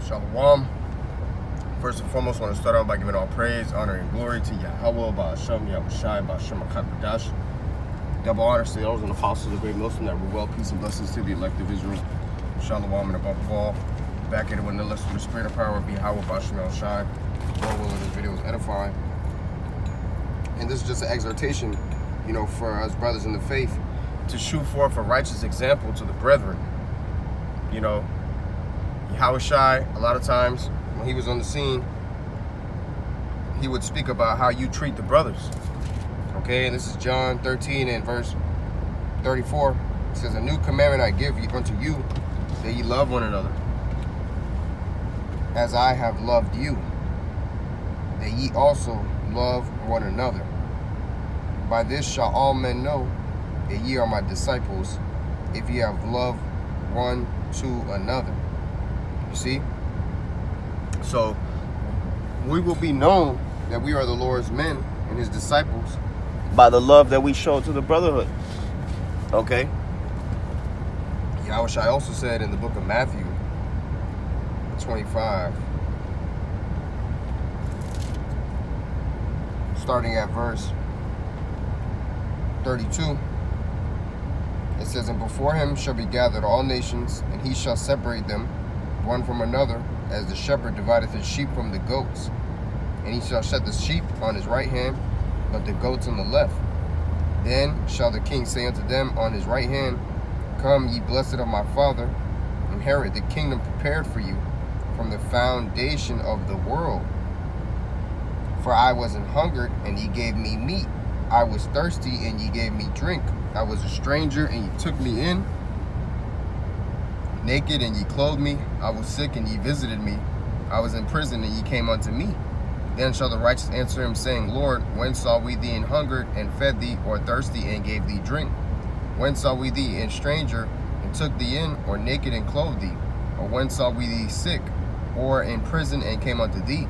Shalom. First and foremost, I want to start out by giving all praise, honor, and glory to Yahweh, Ba'ashem, Yahushai, Ba'ashem, HaKadosh. Double honor to the elders and apostles of great Muslim that rule well, peace and blessings to the elect of Israel. Shalom, and above all, back at it with the list of the spirit and power of Yahweh, Ba'ashem, Yahushai. Lord willing, this video is edifying. And this is just an exhortation, for us brothers in the faith to shew forth a righteous example to the brethren. Yahushai, a lot of times when he was on the scene, he would speak about how you treat the brothers. Okay, and this is John 13 and verse 34. It says, "A new commandment I give unto you, that ye love one another, as I have loved you, that ye also love one another. By this shall all men know that ye are my disciples, if ye have loved one to another." You see? So we will be known that we are the Lord's men and his disciples by the love that we show to the brotherhood. Okay? Yahushua also said in the book of Matthew 25, starting at verse 32, it says, "And before him shall be gathered all nations, and he shall separate them one from another, as the shepherd divideth his sheep from the goats. And he shall set the sheep on his right hand, but the goats on the left. Then shall the king say unto them on his right hand, Come, ye blessed of my Father, inherit the kingdom prepared for you from the foundation of the world. For I was an hungered, and ye gave me meat. I was thirsty, and ye gave me drink. I was a stranger, and ye took me in. Naked, and ye clothed me. I was sick, and ye visited me. I was in prison, and ye came unto me. Then shall the righteous answer him, saying, Lord, when saw we thee an hungered, and fed thee, or thirsty, and gave thee drink? When saw we thee a stranger, and took thee in, or naked, and clothed thee? Or when saw we thee sick, or in prison, and came unto thee?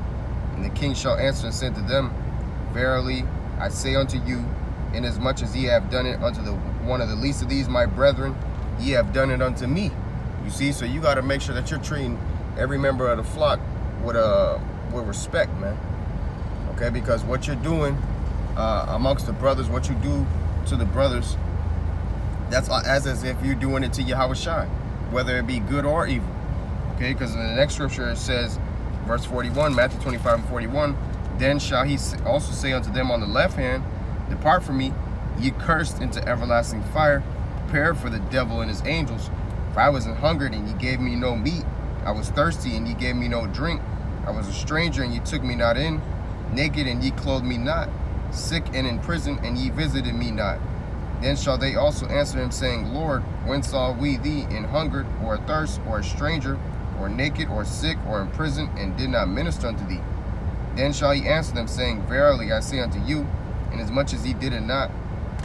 And the king shall answer and say to them, Verily I say unto you, inasmuch as ye have done it unto one of the least of these my brethren, ye have done it unto me." You see, so you got to make sure that you're treating every member of the flock with respect, man. Okay, because what you're doing amongst the brothers, what you do to the brothers, that's as if you're doing it to Yahushua, whether it be good or evil. Okay, because in the next scripture it says, verse 41, Matthew 25 and 41, "Then shall he also say unto them on the left hand, Depart from me, ye cursed, into everlasting fire, prepared for the devil and his angels. For I was an hungered, and ye gave me no meat. I was thirsty, and ye gave me no drink. I was a stranger, and ye took me not in. Naked, and ye clothed me not. Sick and in prison, and ye visited me not. Then shall they also answer him, saying, Lord, when saw we thee in hungered, or athirst, or a stranger, or naked, or sick, or in prison, and did not minister unto thee? Then shall he answer them, saying, Verily I say unto you, inasmuch as ye did it not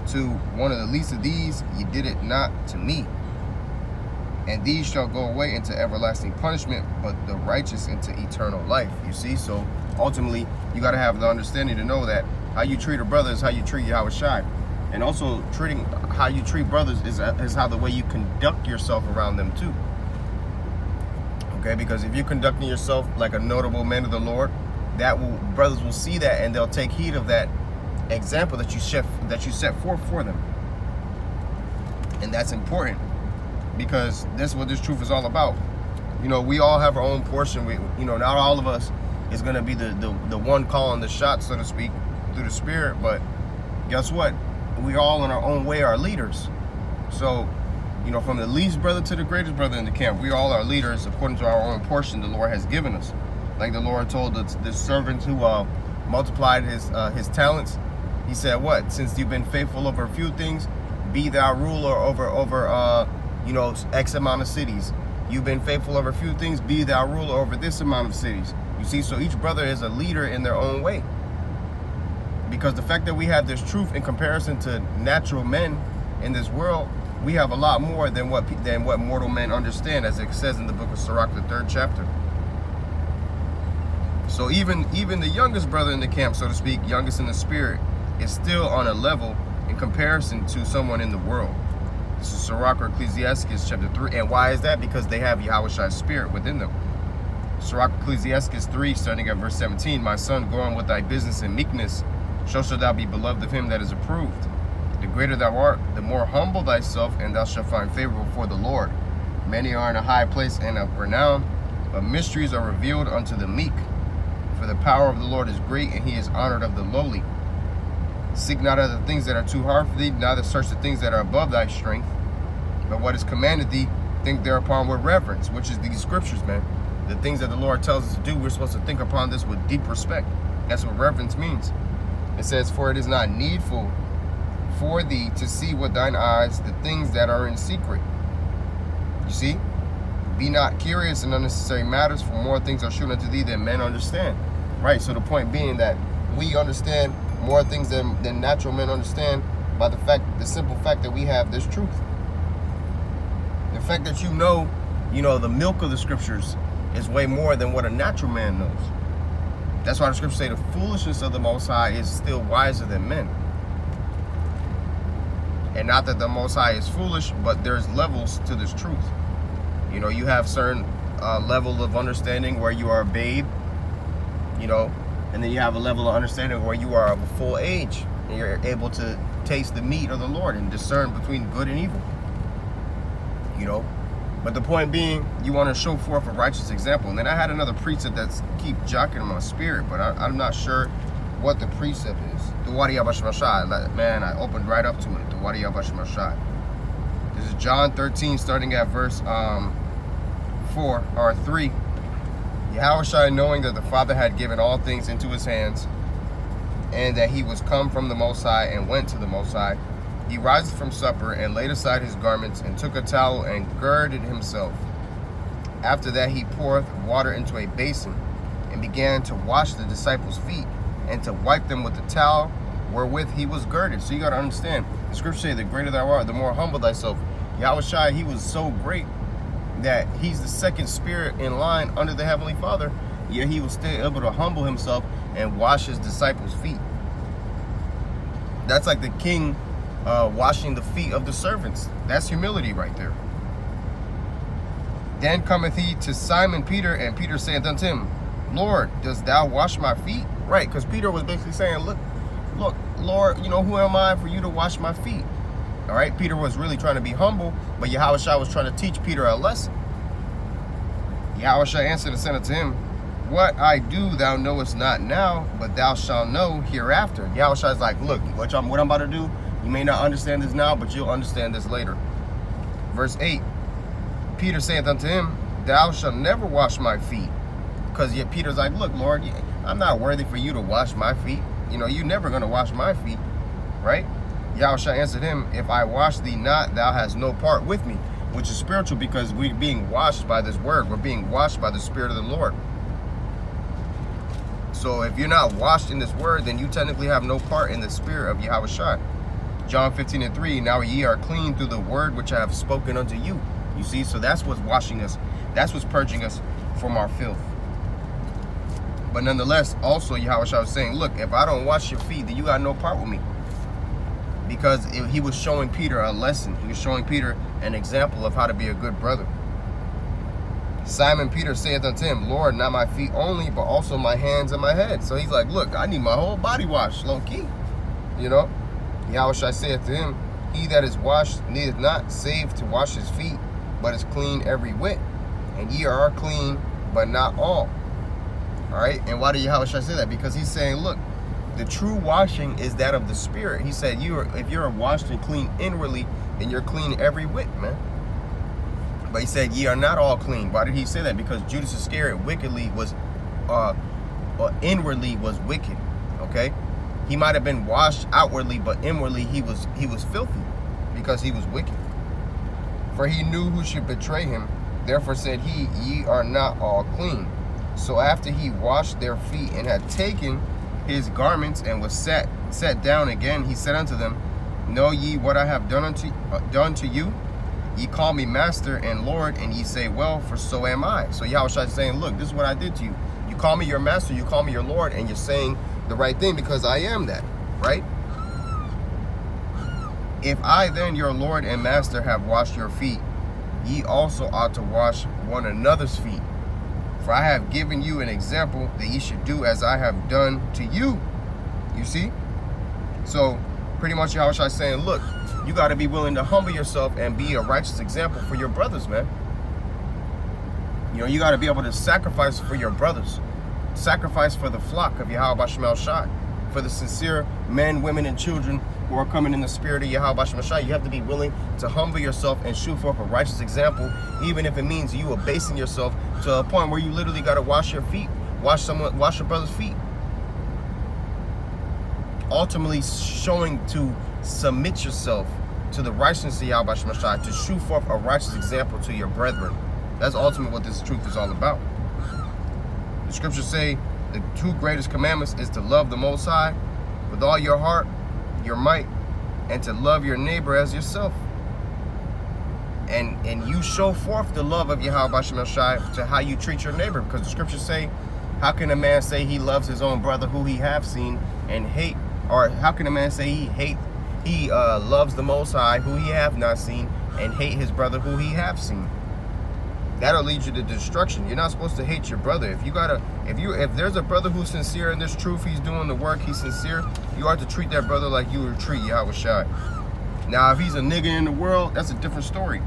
to one of the least of these, ye did it not to me. And these shall go away into everlasting punishment, but the righteous into eternal life." You see, so ultimately you got to have the understanding to know that how you treat a brother is how you treat Yahushua. And also treating how you treat brothers is how the way you conduct yourself around them too. Okay, because if you're conducting yourself like a notable man of the Lord, brothers will see that, and they'll take heed of that example that you set forth for them. And that's important, because this is what this truth is all about. We all have our own portion. Not all of us is going to be the one calling the shot, so to speak, through the Spirit. But guess what? We all in our own way are leaders. So, from the least brother to the greatest brother in the camp, we all are leaders according to our own portion the Lord has given us. Like the Lord told the servant who multiplied his talents, he said, what? Since you've been faithful over a few things, be thou ruler over X amount of cities. You've been faithful over a few things, be thou ruler over this amount of cities. You see, so each brother is a leader in their own way. Because the fact that we have this truth in comparison to natural men in this world, we have a lot more than what mortal men understand, as it says in the book of Sirach, the 3rd chapter. So even the youngest brother in the camp, so to speak, youngest in the spirit, is still on a level in comparison to someone in the world. This is Sirach or Ecclesiastes chapter 3. And why is that? Because they have Yahushua's spirit within them. Sirach Ecclesiastes 3, starting at verse 17. My son, go on with thy business in meekness. So shalt thou be beloved of him that is approved. The greater thou art, the more humble thyself, and thou shalt find favor before the Lord. Many are in a high place and of renown, but mysteries are revealed unto the meek. For the power of the Lord is great, and he is honored of the lowly. Seek not other things that are too hard for thee, neither search the things that are above thy strength. But what is commanded thee, think thereupon with reverence, which is these scriptures, man. The things that the Lord tells us to do, we're supposed to think upon this with deep respect. That's what reverence means. It says, for it is not needful for thee to see with thine eyes the things that are in secret. You see? Be not curious in unnecessary matters, for more things are shown unto thee than men understand. Right? So the point being that we understand more things than natural men understand by the simple fact that we have this truth. The fact that you know, the milk of the scriptures is way more than what a natural man knows. That's why the scriptures say the foolishness of the Most High is still wiser than men. And not that the Most High is foolish, but there's levels to this truth. You have certain level of understanding where you are a babe, and then you have a level of understanding where you are of a full age, and you're able to taste the meat of the Lord and discern between good and evil. But the point being, you want to show forth a righteous example. And then I had another precept that's keep jocking in my spirit, but I'm not sure what the precept is. The Wadi Abashmashai. Man, I opened right up to it. The Wadi Abashmashai. This is John 13, starting at verse 3. Yahushua, knowing that the Father had given all things into his hands, and that he was come from the Most High and went to the Most High, he riseth from supper and laid aside his garments and took a towel and girded himself. After that he poureth water into a basin and began to wash the disciples' feet and to wipe them with the towel wherewith he was girded. So you got to understand, the scripture say, the greater thou art, the more humble thyself. Yahushua, he was so great that he's the second spirit in line under the Heavenly Father, yet he was still able to humble himself and wash his disciples' feet. That's like the king washing the feet of the servants. That's humility right there. Then cometh he to Simon Peter, and Peter saith unto him, Lord, dost thou wash my feet? Right, because Peter was basically saying, look, Lord, who am I for you to wash my feet? All right, Peter was really trying to be humble, but Yahushua was trying to teach Peter a lesson. Yahushua answered and said unto him, what I do thou knowest not now, but thou shalt know hereafter. Yahushua is like, look, what I'm about to do, you may not understand this now, but you'll understand this later. Verse 8, Peter saith unto him, thou shalt never wash my feet. Because yet Peter's like, look, Lord, I'm not worthy for you to wash my feet. You're never going to wash my feet, right? Yahushua answered him, if I wash thee not, thou hast no part with me, which is spiritual, because we're being washed by this word. We're being washed by the Spirit of the Lord. So if you're not washed in this word, then you technically have no part in the Spirit of Yahushua. John 15:3, now ye are clean through the word which I have spoken unto you. You see, so that's what's washing us. That's what's purging us from our filth. But nonetheless, also Yahushua was saying, look, if I don't wash your feet, then you got no part with me. Because he was showing Peter a lesson. He was showing Peter an example of how to be a good brother. Simon Peter saith unto him, Lord, not my feet only, but also my hands and my head. So he's like, look, I need my whole body washed, low key. Yahushua saith to him, he that is washed needeth not save to wash his feet, but is clean every whit. And ye are clean, but not all. All right, and why did Yahushua say that? Because he's saying, look, the true washing is that of the Spirit. He said, if you're washed and clean inwardly, then you're clean every whit, man. But he said, ye are not all clean. Why did he say that? Because Judas Iscariot inwardly was wicked. Okay, he might have been washed outwardly, but inwardly he was filthy, because he was wicked. For he knew who should betray him. Therefore said he, ye are not all clean. So after he washed their feet and had taken his garments and was sat down again, he said unto them, know ye what I have done to you? Ye call me master and Lord, and ye say, well, for so am I. So Yahushua is saying, look, this is what I did to you. You call me your master, you call me your Lord, and you're saying the right thing, because I am that, right? If I then, your Lord and master, have washed your feet, ye also ought to wash one another's feet. For I have given you an example that ye should do as I have done to you. You see? So pretty much Yahushua is saying, look, you got to be willing to humble yourself and be a righteous example for your brothers, man. You know, you got to be able to sacrifice for your brothers. Sacrifice for the flock of Yahweh Shemel Shai. For the sincere men, women, and children who are coming in the spirit of Yahweh Shemel Shai. You have to be willing to humble yourself and show forth a righteous example, even if it means you abasing yourself to a point where you literally got to wash your feet. Wash your brother's feet. Ultimately showing to submit yourself to the righteousness of Yahweh Shemel Shai, to show forth a righteous example to your brethren. That's ultimately what this truth is all about. The scriptures say the two greatest commandments is to love the Most High with all your heart, your might, and to love your neighbor as yourself. And you show forth the love of Yahweh Shemel Shai to how you treat your neighbor, because the scriptures say, how can a man say he loves his own brother who he have seen and hate, or how can a man say he loves the Most High who he have not seen and hate his brother who he have seen? That'll lead you to destruction. You're not supposed to hate your brother. If there's a brother who's sincere in this truth, he's doing the work, he's sincere, you are to treat that brother like you would treat Yahweh Shai. Now, if he's a nigga in the world, that's a different story.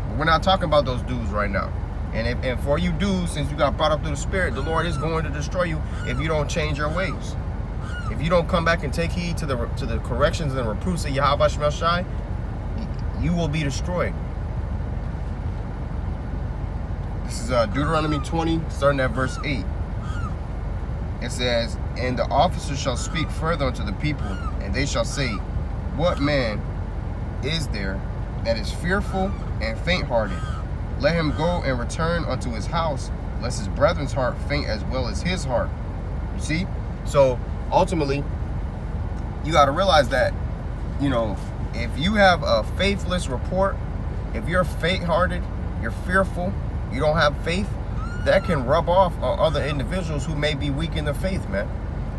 But we're not talking about those dudes right now. And for you dudes, since you got brought up through the Spirit, the Lord is going to destroy you if you don't change your ways. If you don't come back and take heed to the corrections and reproofs of Yahweh Shemel Shai, you will be destroyed. This is Deuteronomy 20, starting at verse 8. It says, and the officers shall speak further unto the people, and they shall say, what man is there that is fearful and faint-hearted? Let him go and return unto his house, lest his brethren's heart faint as well as his heart. You see? So ultimately, you got to realize that, you know, if you have a faithless report, if you're faint-hearted, you're fearful, you don't have faith, that can rub off on other individuals who may be weak in the faith, man.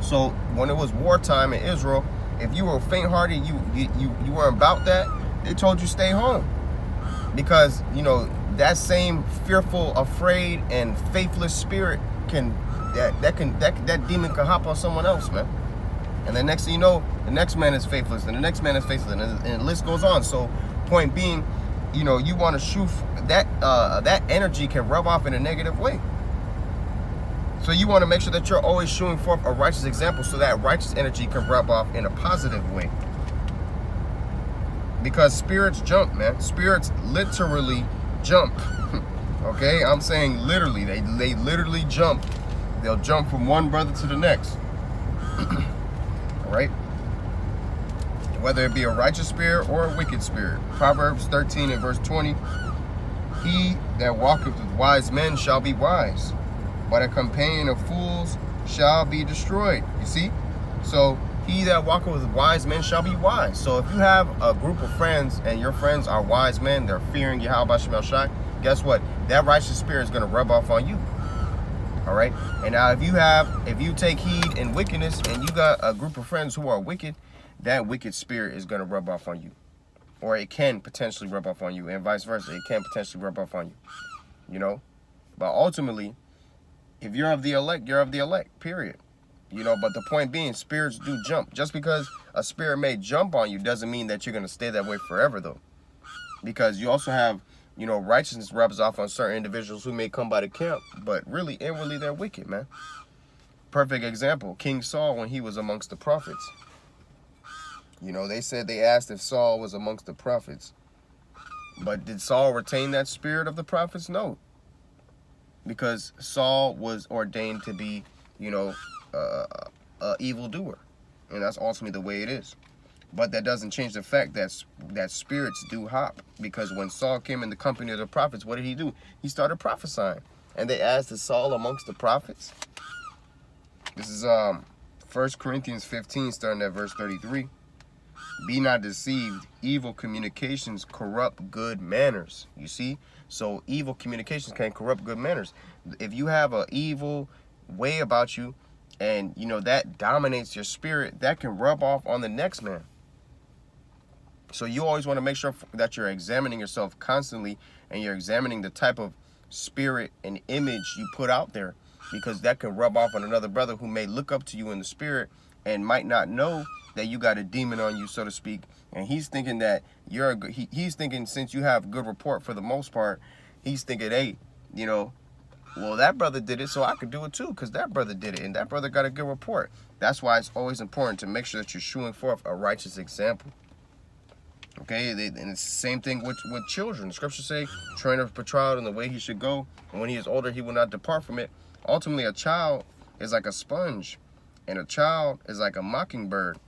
So when it was wartime in Israel, if you were faint-hearted, you weren't about that, they told you stay home. Because, you know, that same fearful, afraid, and faithless spirit that demon can hop on someone else, man. And the next thing you know, the next man is faithless, and the next man is faithless, and the list goes on. So point being, you know, you want to shoot that that energy can rub off in a negative way. So you want to make sure that you're always showing forth a righteous example, so that righteous energy can rub off in a positive way. Because spirits jump, man. Spirits literally jump. Okay, I'm saying literally. They literally jump. They'll jump from one brother to the next. All right. Whether it be a righteous spirit or a wicked spirit. Proverbs 13 and verse 20. He that walketh with wise men shall be wise, but a companion of fools shall be destroyed. You see? So he that walketh with wise men shall be wise. So if you have a group of friends and your friends are wise men, they're fearing Yahweh Shemel Shai, guess what? That righteous spirit is going to rub off on you. All right? And now if you take heed in wickedness and you got a group of friends who are wicked, that wicked spirit is going to rub off on you. Or it can potentially rub off on you, and vice versa. It can potentially rub off on you. You know? But ultimately, if you're of the elect, you're of the elect, period. You know, but the point being, spirits do jump. Just because a spirit may jump on you doesn't mean that you're going to stay that way forever, though. Because you also have, you know, righteousness rubs off on certain individuals who may come by the camp, but really, inwardly, they're wicked, man. Perfect example, King Saul when he was amongst the prophets. You know, they asked if Saul was amongst the prophets. But did Saul retain that spirit of the prophets? No. Because Saul was ordained to be, you know, a evildoer. And that's ultimately the way it is. But that doesn't change the fact that spirits do hop. Because when Saul came in the company of the prophets, what did he do? He started prophesying. And they asked, is Saul amongst the prophets? This is 1 Corinthians 15, starting at verse 33. Be not deceived, evil communications corrupt good manners. You see? So evil communications can corrupt good manners. If you have an evil way about you, and you know that dominates your spirit, that can rub off on the next man. So you always want to make sure that you're examining yourself constantly, and you're examining the type of spirit and image you put out there, because that can rub off on another brother who may look up to you in the spirit and might not know that you got a demon on you, so to speak. And he's thinking that you're a good, he's thinking, since you have good report for the most part, he's thinking, hey, you know, well, that brother did it, so I could do it too, because that brother did it, and that brother got a good report. That's why it's always important to make sure that you're shewing forth a righteous example. Okay, and it's the same thing with children. The scriptures say, train up a child in the way he should go, and when he is older, he will not depart from it. Ultimately, a child is like a sponge, and a child is like a mockingbird.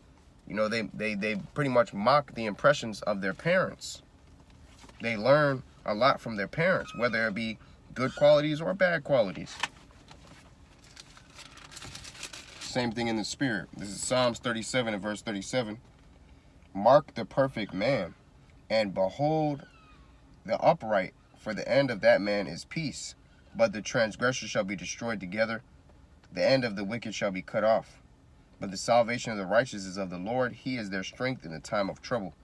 You know, they pretty much mock the impressions of their parents. They learn a lot from their parents, whether it be good qualities or bad qualities. Same thing in the spirit. This is Psalms 37 and verse 37. Mark the perfect man, and behold the upright, for the end of that man is peace. But the transgressor shall be destroyed together. The end of the wicked shall be cut off. But the salvation of the righteous is of the Lord. He is their strength in the time of trouble.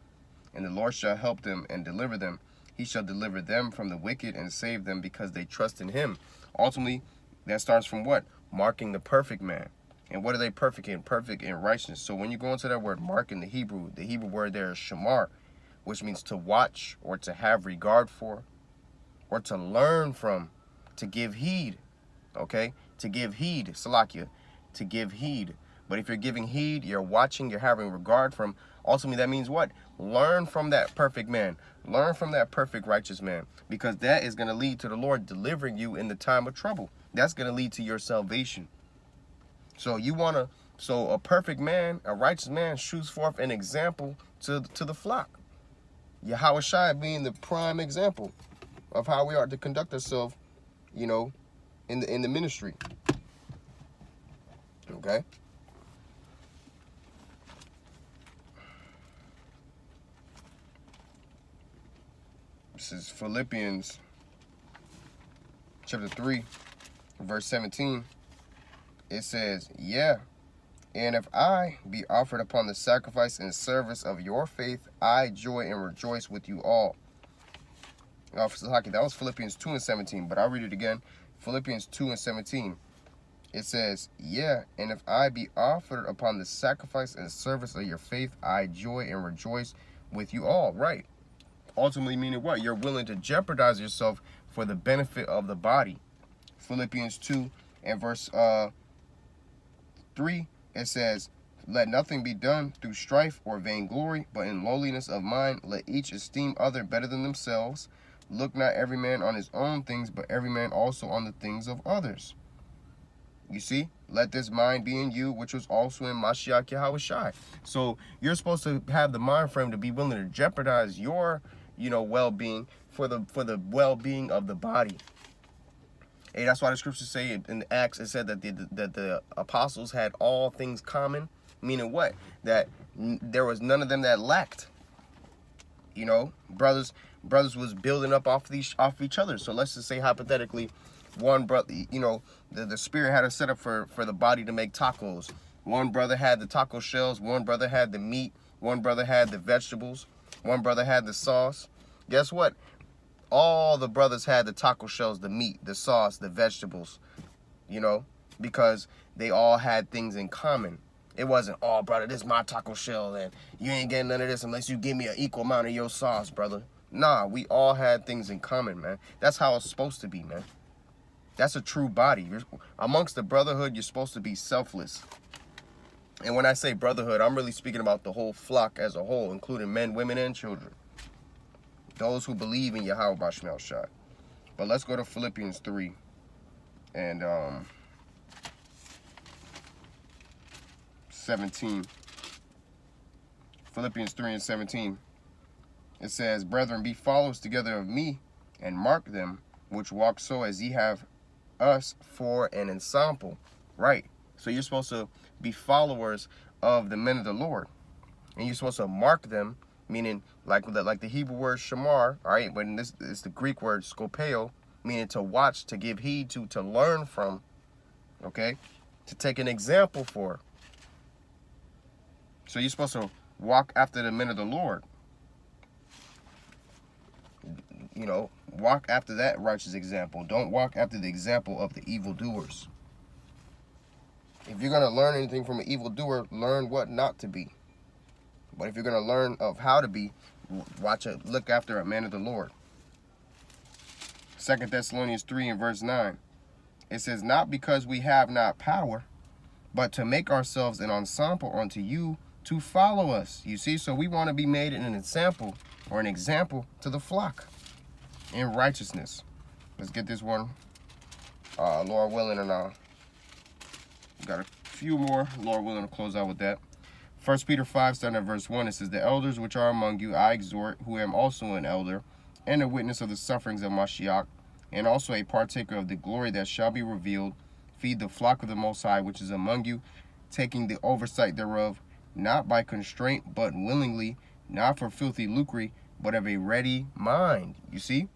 And the Lord shall help them and deliver them. He shall deliver them from the wicked and save them, because they trust in him. Ultimately, that starts from what? Marking the perfect man. And what are they perfect in? Perfect in righteousness. So when you go into that word mark in the Hebrew word there is shamar, which means to watch or to have regard for or to learn from, to give heed. Okay? To give heed, Salakia, to give heed. But if you're giving heed, you're watching, you're having regard from, ultimately that means what? Learn from that perfect man. Learn from that perfect righteous man, because that is going to lead to the Lord delivering you in the time of trouble. That's going to lead to your salvation. So so a perfect man, a righteous man, shews forth an example to the flock. Yahweh Shai being the prime example of how we are to conduct ourselves, you know, in the ministry. Okay. This is Philippians chapter 3, verse 17. It says, yeah, and if I be offered upon the sacrifice and service of your faith, I joy and rejoice with you all. That was Philippians 2 and 17, but I'll read it again. Philippians 2 and 17. It says, yeah, and if I be offered upon the sacrifice and service of your faith, I joy and rejoice with you all. Right. Ultimately meaning what? You're willing to jeopardize yourself for the benefit of the body. Philippians 2 and verse 3, it says, let nothing be done through strife or vainglory, but in lowliness of mind, let each esteem other better than themselves. Look not every man on his own things, but every man also on the things of others. You see, let this mind be in you, which was also in Mashiach Yahweh Shai. So you're supposed to have the mind frame to be willing to jeopardize your, well-being for the well-being of the body. Hey, that's why the scriptures say in Acts, it said that the apostles had all things common, meaning what? That there was none of them that lacked. Brothers was building up off each other. So let's just say hypothetically, one brother, the spirit had a setup for the body to make tacos. One brother had the taco shells, one brother had the meat, one brother had the vegetables, one brother had the sauce. Guess what? All the brothers had the taco shells, the meat, the sauce, the vegetables, because they all had things in common. It wasn't, oh, brother, this is my taco shell, and you ain't getting none of this unless you give me an equal amount of your sauce, brother. Nah, we all had things in common, man. That's how it's supposed to be, man. That's a true body. Amongst the brotherhood, you're supposed to be selfless. And when I say brotherhood, I'm really speaking about the whole flock as a whole, including men, women, and children. Those who believe in Yahweh Bashmel Shai. But let's go to Philippians 3 and 17. Philippians 3 and 17. It says, brethren, be followers together of me, and mark them which walk so as ye have us for an ensample. Right. So you're supposed to be followers of the men of the Lord. And you're supposed to mark them, meaning like the Hebrew word shamar, all right, but this is the Greek word skopeo, meaning to watch, to give heed to learn from, okay, to take an example for. So you're supposed to walk after the men of the Lord. Walk after that righteous example. Don't walk after the example of the evildoers. If you're going to learn anything from an evildoer, learn what not to be. But if you're going to learn of how to be, look after a man of the Lord. 2 Thessalonians 3 and verse 9. It says, not because we have not power, but to make ourselves an ensample unto you to follow us. You see, so we want to be made an ensample or an example to the flock in righteousness. Let's get this one, Lord willing, and got a few more, Lord willing, to close out with that. 1 Peter 5, starting at verse 1, it says, the elders which are among you I exhort, who am also an elder, and a witness of the sufferings of Mashiach, and also a partaker of the glory that shall be revealed. Feed the flock of the Most High, which is among you, taking the oversight thereof, not by constraint, but willingly, not for filthy lucre, but of a ready mind. You see?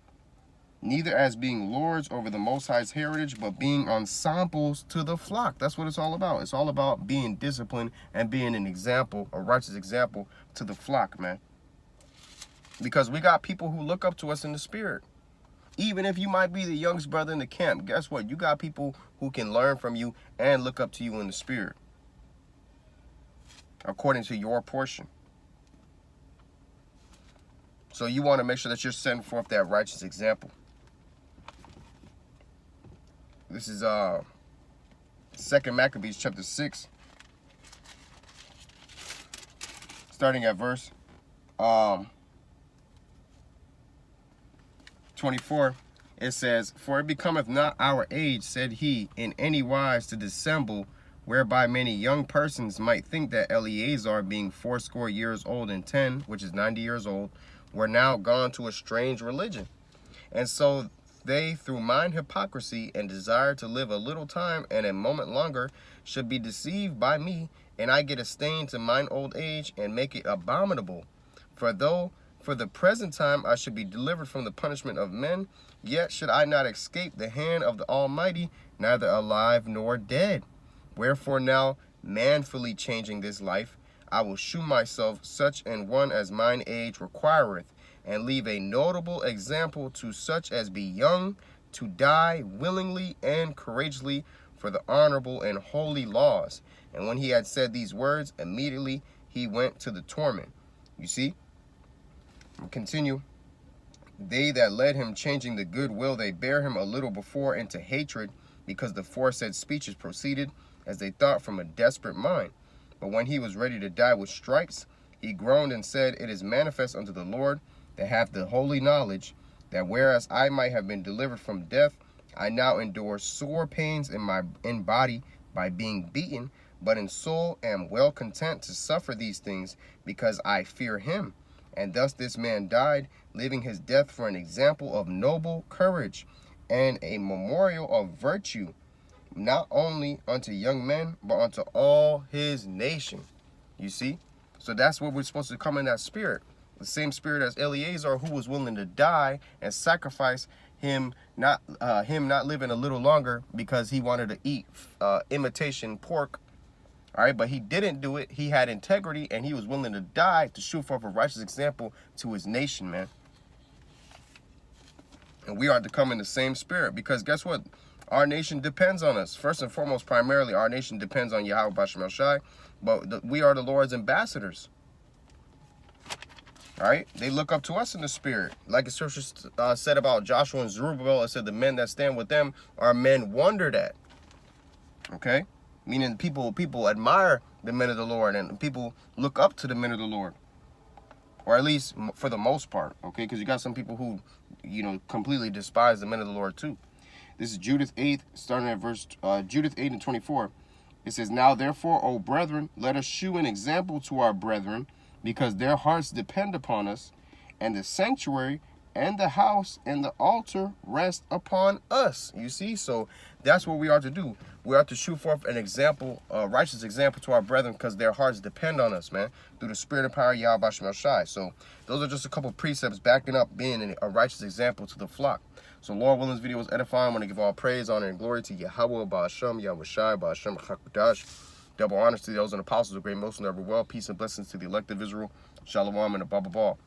Neither as being lords over the Most High's heritage, but being ensamples to the flock. That's what it's all about. It's all about being disciplined and being an example, a righteous example to the flock, man. Because we got people who look up to us in the spirit. Even if you might be the youngest brother in the camp, guess what? You got people who can learn from you and look up to you in the spirit, according to your portion. So you want to make sure that you're setting forth that righteous example. This is 2 Maccabees chapter 6, starting at verse 24. It says, for it becometh not our age, said he, in any wise to dissemble, whereby many young persons might think that Eleazar, being 80 years old and 10, which is 90 years old, were now gone to a strange religion. And so they, through mine hypocrisy and desire to live a little time and a moment longer, should be deceived by me, and I get a stain to mine old age and make it abominable. For though for the present time I should be delivered from the punishment of men, yet should I not escape the hand of the Almighty, neither alive nor dead. Wherefore now, manfully changing this life, I will shew myself such an one as mine age requireth, and leave a notable example to such as be young, to die willingly and courageously for the honorable and holy laws. And when he had said these words, immediately he went to the torment. You see? We'll continue. They that led him, changing the good will, they bare him a little before into hatred, because the foresaid speeches proceeded, as they thought, from a desperate mind. But when he was ready to die with stripes, he groaned and said, it is manifest unto the Lord that hath the holy knowledge, that whereas I might have been delivered from death, I now endure sore pains in body by being beaten, but in soul am well content to suffer these things, because I fear him. And thus this man died, leaving his death for an example of noble courage, and a memorial of virtue, not only unto young men, but unto all his nation. You see? So that's what we're supposed to come in, that spirit. The same spirit as Eleazar, who was willing to die and sacrifice him not living a little longer because he wanted to eat imitation pork. All right, but he didn't do it. He had integrity, and he was willing to die to show forth a righteous example to his nation, man. And we are to come in the same spirit, because guess what? Our nation depends on us. First and foremost, primarily, our nation depends on Yahweh B'Shem Shai, but we are the Lord's ambassadors. All right? They look up to us in the spirit. Like the scripture said about Joshua and Zerubbabel, it said the men that stand with them are men wondered at. Okay? Meaning people admire the men of the Lord, and people look up to the men of the Lord. Or at least for the most part, okay? Because you got some people who, completely despise the men of the Lord too. This is Judith 8, starting at verse Judith 8 and 24. It says, now therefore, O brethren, let us shew an example to our brethren, because their hearts depend upon us, and the sanctuary and the house and the altar rest upon us. You see? So that's what we are to do. We are to show forth an example, a righteous example to our brethren, because their hearts depend on us, man, through the spirit and power of Yahweh B'Shem Shai. So those are just a couple precepts backing up being a righteous example to the flock. So Lord willing, this video was edifying. I want to give all praise, honor, and glory to Yahweh B'Shem, Yahweh Shai, B'Shem Hakudash. Double honors to those and apostles of great most and ever well. Peace and blessings to the elect of Israel. Shalom and a baba ball.